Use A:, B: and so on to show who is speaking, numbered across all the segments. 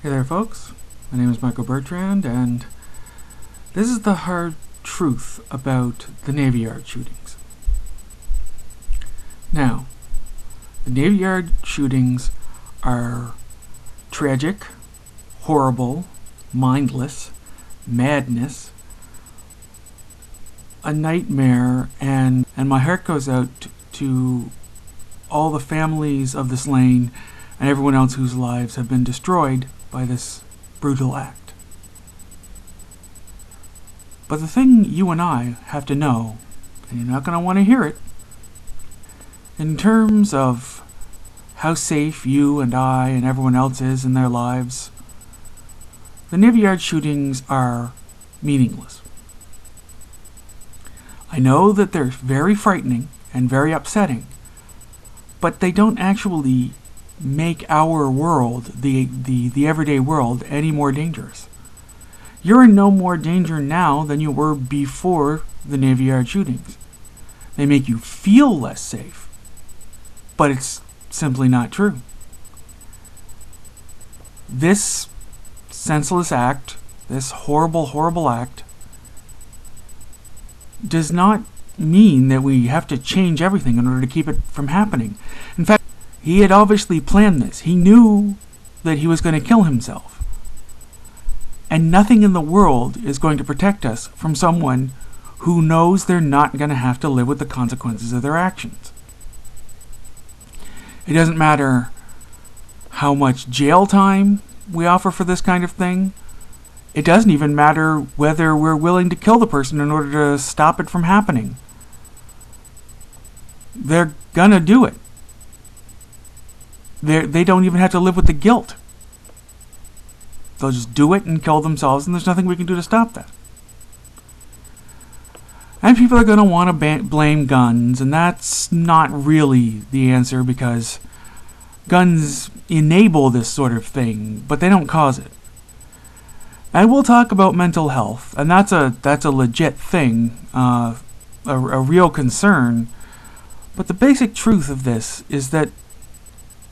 A: Hey there, folks. My name is Michael Bertrand, and this is the hard truth about the Navy Yard shootings. Now, the Navy Yard shootings are tragic, horrible, mindless, madness, a nightmare, and my heart goes out to all the families of the slain and everyone else whose lives have been destroyed by this brutal act. But the thing you and I have to know, and you're not going to want to hear it, in terms of how safe you and I and everyone else is in their lives, the Navy Yard shootings are meaningless. I know that they're very frightening and very upsetting, but they don't actually make our world, the everyday world, any more dangerous. You're in no more danger now than you were before the Navy Yard shootings. They make you feel less safe, but it's simply not true. This senseless act, this horrible, horrible act, does not mean that we have to change everything in order to keep it from happening. In fact, he had obviously planned this. He knew that he was going to kill himself. And nothing in the world is going to protect us from someone who knows they're not going to have to live with the consequences of their actions. It doesn't matter how much jail time we offer for this kind of thing. It doesn't even matter whether we're willing to kill the person in order to stop it from happening. They're gonna do it. They don't even have to live with the guilt. They'll just do it and kill themselves, and there's nothing we can do to stop that. And people are going to want to blame guns, and that's not really the answer, because guns enable this sort of thing, but they don't cause it. And we'll talk about mental health, and that's a legit thing, a real concern. But the basic truth of this is that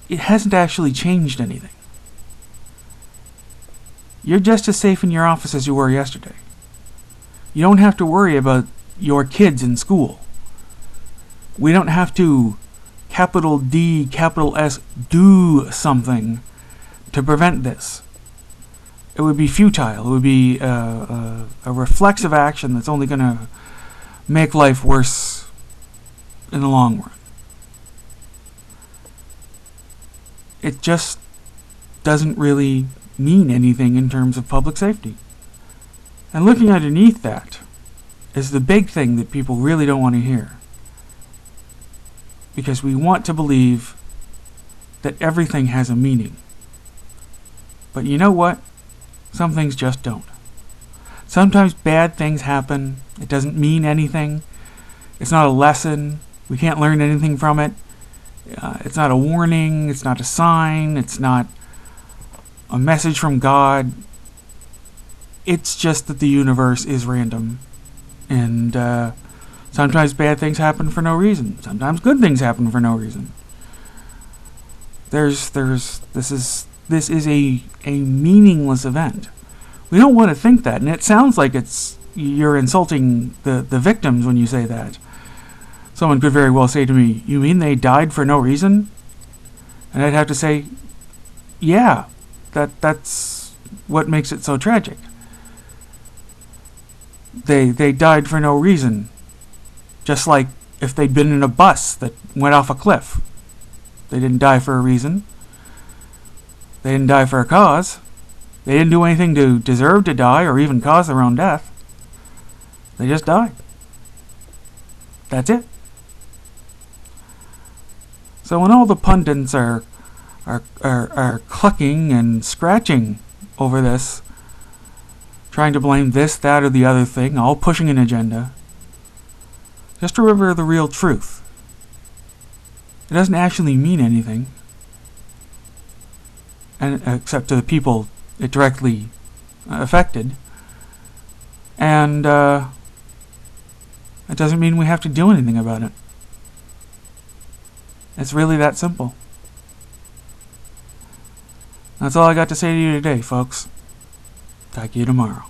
A: it hasn't actually changed anything. You're just as safe in your office as you were yesterday. You don't have to worry about your kids in school. We don't have to, capital D, capital S, do something to prevent this. It would be futile. It would be a reflexive action that's only going to make life worse in the long run. It just doesn't really mean anything in terms of public safety. And looking underneath that is the big thing that people really don't want to hear. Because we want to believe that everything has a meaning. But you know what? Some things just don't. Sometimes bad things happen. It doesn't mean anything. It's not a lesson. We can't learn anything from it. It's not a warning. It's not a sign. It's not a message from God. It's just that the universe is random. And sometimes bad things happen for no reason. Sometimes good things happen for no reason. This is a meaningless event. We don't want to think that, and it sounds like you're insulting the victims when you say that. Someone could very well say to me, "You mean they died for no reason?" And I'd have to say, yeah, that's what makes it so tragic. They died for no reason. Just like if they'd been in a bus that went off a cliff. They didn't die for a reason. They didn't die for a cause. They didn't do anything to deserve to die or even cause their own death. They just died. That's it. So when all the pundits are clucking and scratching over this, trying to blame this, that, or the other thing, all pushing an agenda, just remember the real truth. It doesn't actually mean anything, and except to the people it directly affected. And it doesn't mean we have to do anything about it. It's really that simple. That's all I got to say to you today, folks. Talk to you tomorrow.